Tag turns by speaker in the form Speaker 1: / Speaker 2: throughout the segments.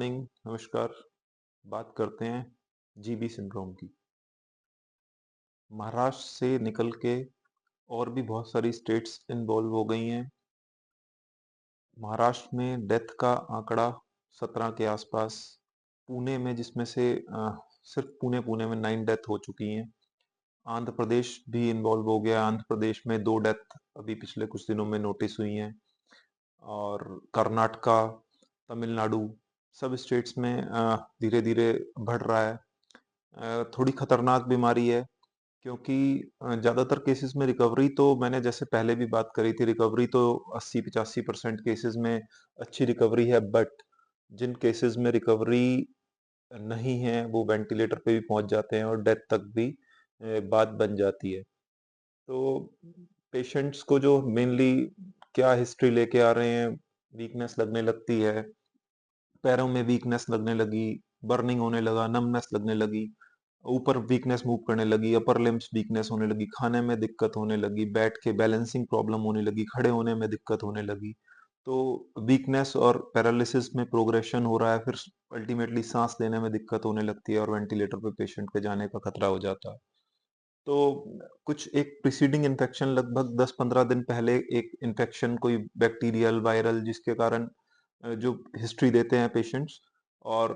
Speaker 1: Morning, नमस्कार। बात करते हैं जीबी सिंड्रोम की। महाराष्ट्र से निकल के और भी बहुत सारी स्टेट्स इन्वॉल्व हो गई हैं। महाराष्ट्र में डेथ का आंकड़ा 17 के आसपास, पुणे में जिसमें से सिर्फ पुणे में 9 डेथ हो चुकी हैं। आंध्र प्रदेश भी इन्वॉल्व हो गया। आंध्र प्रदेश में 2 डेथ अभी पिछले कुछ दिनों में नोटिस हुई हैं। और कर्नाटका, तमिलनाडु, सब स्टेट्स में धीरे धीरे बढ़ रहा है। थोड़ी खतरनाक बीमारी है क्योंकि ज़्यादातर केसेस में रिकवरी, तो मैंने जैसे पहले भी बात करी थी, रिकवरी तो 80-85% केसेस में अच्छी रिकवरी है, बट जिन केसेस में रिकवरी नहीं है वो वेंटिलेटर पे भी पहुंच जाते हैं और डेथ तक भी बात बन जाती है। तो पेशेंट्स को जो मेनली क्या हिस्ट्री लेके आ रहे हैं, वीकनेस लगने लगती है, पैरों में वीकनेस लगने लगी, बर्निंग होने लगा, नमनेस लगने लगी, ऊपर वीकनेस मूव करने लगी, अपर लिम्स वीकनेस होने लगी, खाने में दिक्कत होने लगी, बैठ के बैलेंसिंग प्रॉब्लम होने लगी, खड़े होने में दिक्कत होने लगी। तो वीकनेस और पैरालिसिस में प्रोग्रेशन हो रहा है, फिर अल्टीमेटली सांस लेने में दिक्कत होने लगती है और वेंटिलेटर पे पेशेंट के जाने का खतरा हो जाता है। तो कुछ एक प्रीसीडिंग इन्फेक्शन, लगभग 10-15 दिन पहले एक इन्फेक्शन, कोई बैक्टीरियल, वायरल, जिसके कारण जो हिस्ट्री देते हैं पेशेंट्स, और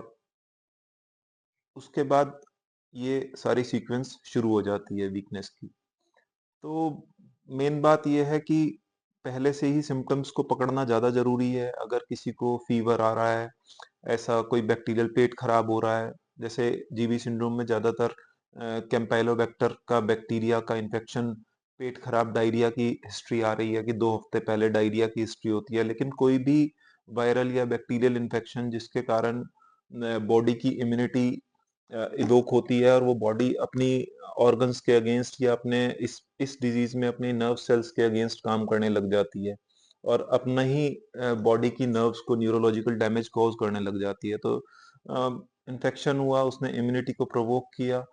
Speaker 1: उसके बाद ये सारी सीक्वेंस शुरू हो जाती है वीकनेस की। तो मेन बात ये है कि पहले से ही सिम्टम्स को पकड़ना ज़्यादा ज़रूरी है। अगर किसी को फीवर आ रहा है, ऐसा कोई बैक्टीरियल, पेट खराब हो रहा है, जैसे जीबी सिंड्रोम में ज़्यादातर कैम्पाइलोबैक्टर का, बैक्टीरिया का इन्फेक्शन, पेट खराब, डायरिया की हिस्ट्री आ रही है कि 2 हफ्ते पहले डायरिया की हिस्ट्री होती है। लेकिन कोई भी वायरल या बैक्टीरियल इन्फेक्शन जिसके कारण बॉडी की इम्यूनिटी इवोक होती है और वो बॉडी अपनी ऑर्गन्स के अगेंस्ट या अपने इस डिजीज में अपने नर्व सेल्स के अगेंस्ट काम करने लग जाती है और अपना ही बॉडी की नर्व्स को न्यूरोलॉजिकल डैमेज कॉज करने लग जाती है। तो इन्फेक्शन हुआ, उसने इम्यूनिटी को प्रोवोक किया,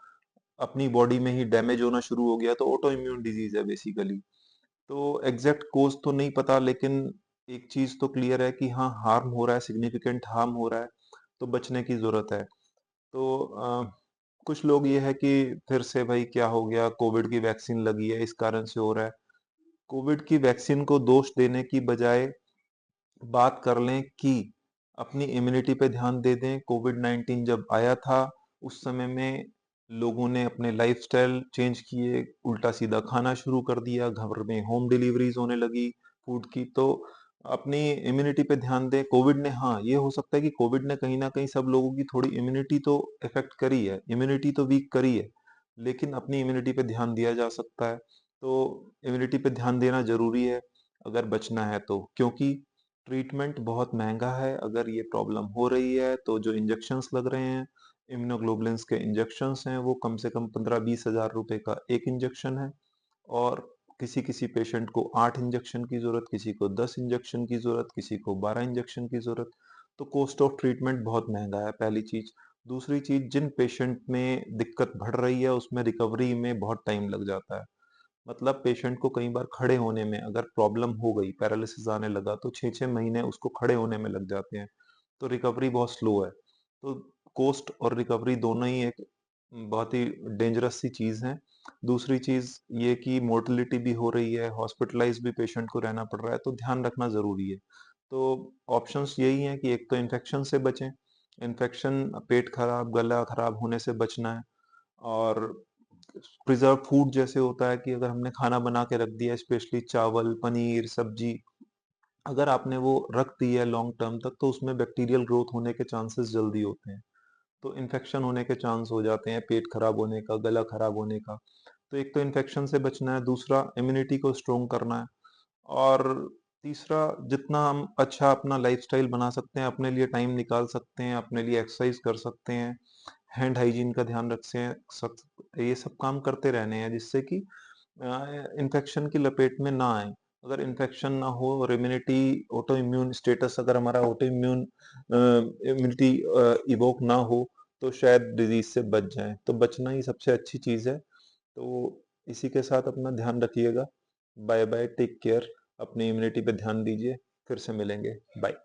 Speaker 1: अपनी बॉडी में ही डैमेज होना शुरू हो गया, तो ऑटो इम्यून डिजीज है बेसिकली। तो एग्जैक्ट कोज तो नहीं पता, लेकिन एक चीज तो क्लियर है कि हाँ, हार्म हो रहा है, सिग्निफिकेंट हार्म हो रहा है, तो बचने की जरूरत है। तो कुछ लोग ये है कि फिर से भाई क्या हो गया, कोविड की वैक्सीन लगी है इस कारण से हो रहा है। कोविड की वैक्सीन को दोष देने की बजाय बात कर लें कि अपनी इम्यूनिटी पे ध्यान दे दें। कोविड 19 जब आया था, उस समय में लोगों ने अपने लाइफस्टाइल चेंज किए, उल्टा सीधा खाना शुरू कर दिया, घर में होम डिलीवरीज होने लगी फूड की। तो अपनी इम्यूनिटी पे ध्यान दें। कोविड ने, हाँ, ये हो सकता है कि कोविड ने कहीं ना कहीं सब लोगों की थोड़ी इम्यूनिटी तो इफेक्ट करी है, इम्यूनिटी तो वीक करी है, लेकिन अपनी इम्यूनिटी पे ध्यान दिया जा सकता है। तो इम्यूनिटी पे ध्यान देना जरूरी है अगर बचना है तो, क्योंकि ट्रीटमेंट बहुत महंगा है। अगर ये प्रॉब्लम हो रही है तो जो इंजेक्शंस लग रहे हैं, इम्यूनोग्लोबुलिन्स के इंजेक्शंस हैं, वो कम से कम 15-20 हजार रुपए का एक इंजेक्शन है। और किसी किसी पेशेंट को 8 इंजेक्शन की जरूरत, किसी को 10 इंजेक्शन की जरूरत, किसी को 12 इंजेक्शन की जरूरत। तो कॉस्ट ऑफ ट्रीटमेंट बहुत महंगा है, पहली चीज। दूसरी चीज, जिन पेशेंट में दिक्कत बढ़ रही है उसमें रिकवरी में बहुत टाइम लग जाता है। मतलब पेशेंट को कई बार खड़े होने में अगर प्रॉब्लम हो गई, पैरालिसिस आने लगा, तो 6-6 महीने उसको खड़े होने में लग जाते हैं। तो रिकवरी बहुत स्लो है। तो कॉस्ट और रिकवरी दोनों ही एक बहुत ही डेंजरस सी चीज है। दूसरी चीज ये कि मोर्टेलिटी भी हो रही है, हॉस्पिटलाइज भी पेशेंट को रहना पड़ रहा है, तो ध्यान रखना जरूरी है। तो ऑप्शंस यही हैं कि एक तो इन्फेक्शन से बचें, इन्फेक्शन, पेट खराब, गला खराब होने से बचना है। और प्रिजर्व फूड जैसे होता है कि अगर हमने खाना बना के रख दिया, स्पेशली चावल, पनीर, सब्जी, अगर आपने वो रख दी है लॉन्ग टर्म तक, तो उसमें बैक्टीरियल ग्रोथ होने के चांसेस जल्दी होते हैं। तो इन्फेक्शन होने के चांस हो जाते हैं, पेट खराब होने का, गला खराब होने का। तो एक तो इन्फेक्शन से बचना है, दूसरा इम्यूनिटी को स्ट्रोंग करना है, और तीसरा, जितना हम अच्छा अपना लाइफस्टाइल बना सकते हैं, अपने लिए टाइम निकाल सकते हैं, अपने लिए एक्सरसाइज कर सकते हैं, हैंड हाइजीन का ध्यान रख से ये सब काम करते रहने हैं, जिससे कि इन्फेक्शन की लपेट में ना आए। अगर इन्फेक्शन ना हो और इम्यूनिटी, ऑटो इम्यून स्टेटस, अगर हमारा ऑटो इम्यून इम्यूनिटी इवोक ना हो, तो शायद डिजीज से बच जाएं। तो बचना ही सबसे अच्छी चीज है। तो इसी के साथ अपना ध्यान रखिएगा। बाय बाय, टेक केयर, अपनी इम्यूनिटी पे ध्यान दीजिए। फिर से मिलेंगे, बाय।